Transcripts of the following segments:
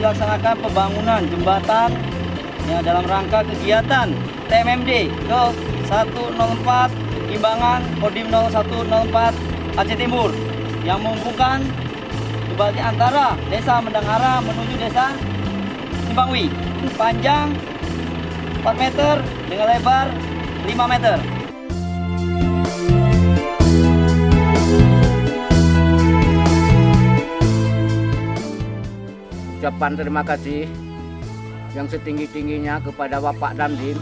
dilaksanakan pembangunan jembatan ya, dalam rangka kegiatan TMMD ke 104 Imbangan Kodim 0104 Aceh Timur yang menghubungkan jembatan antara Desa Mendangara menuju Desa Simbangwi. Panjang 4 meter dengan lebar 5 meter. Ucapan terima kasih yang setinggi-tingginya kepada Bapak Dandim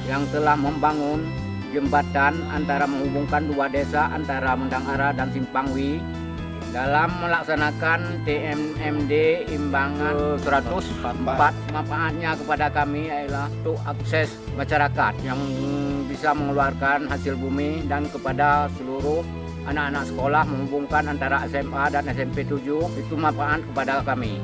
yang telah membangun jembatan antara menghubungkan dua desa antara Mendangara dan Simpangwi dalam melaksanakan TMMD Imbangan 104. Manfaatnya kepada kami adalah untuk akses masyarakat yang bisa mengeluarkan hasil bumi dan kepada seluruh anak-anak sekolah menghubungkan antara SMA dan SMP 7 itu manfaat kepada kami.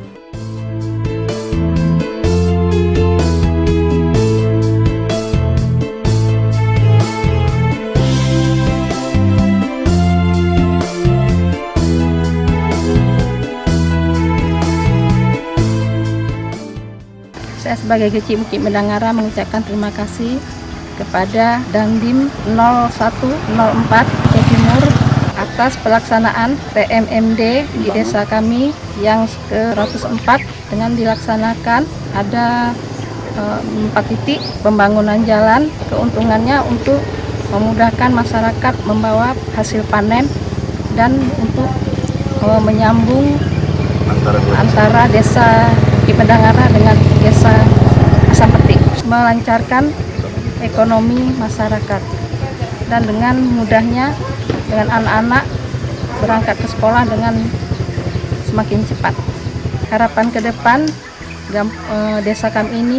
Saya sebagai Kecik Bukit Mendangara mengucapkan terima kasih kepada Dandim 0104 Aceh Timur atas pelaksanaan TMMD di desa kami yang ke-104 dengan dilaksanakan ada 4 titik pembangunan jalan. Keuntungannya untuk memudahkan masyarakat membawa hasil panen dan untuk menyambung antara desa Bukit Mendangara dengan desa Asampeti, melancarkan ekonomi masyarakat dan dengan mudahnya dengan anak-anak berangkat ke sekolah dengan semakin cepat. Harapan ke depan desa kami ini,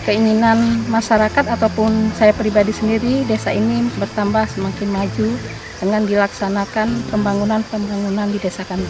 keinginan masyarakat ataupun saya pribadi sendiri, desa ini bertambah semakin maju dengan dilaksanakan pembangunan di desa kami.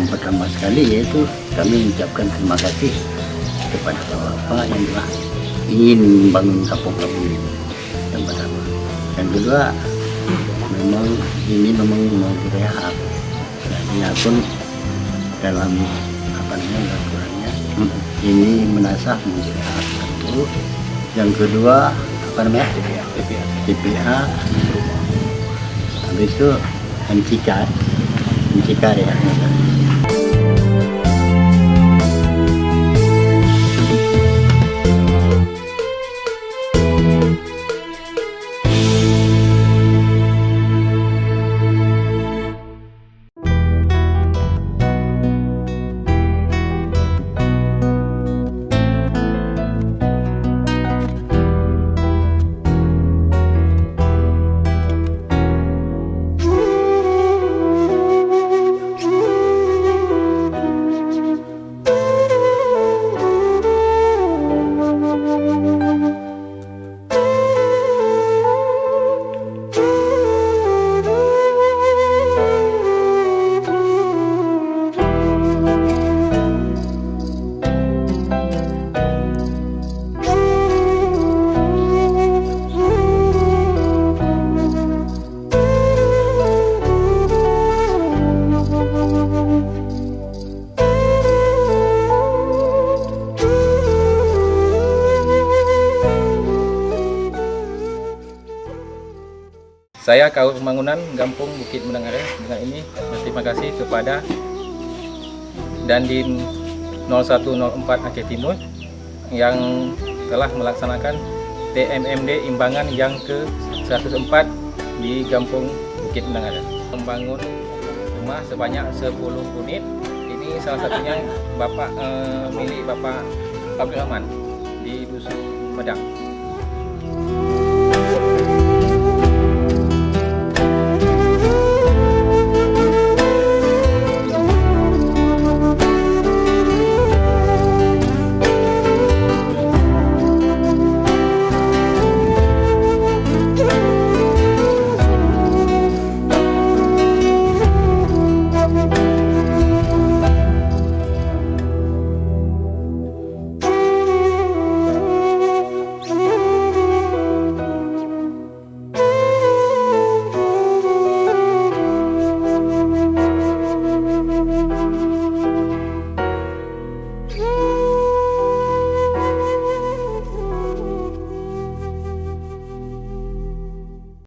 Pertama sekali yaitu kami mengucapkan terima kasih kepada Bapak yang telah ingin membangun kampung kami yang pertama. Yang kedua, memang ini memang mau direhab. Artinya pun dalam aturannya ini menasah mau direhab. Yang kedua TPA. Habis itu MCK ya. Saya Kaur Pembangunan Kampung Bukit Mendangara dengan ini berterima kasih kepada Dandim 0104 Aceh Timur yang telah melaksanakan TMMD Imbangan yang ke-104 di Kampung Bukit Mendangara. Membangun rumah sebanyak 10 unit. Ini ini salah satunya milik Bapak Abdul Rahman di Dusun Medang.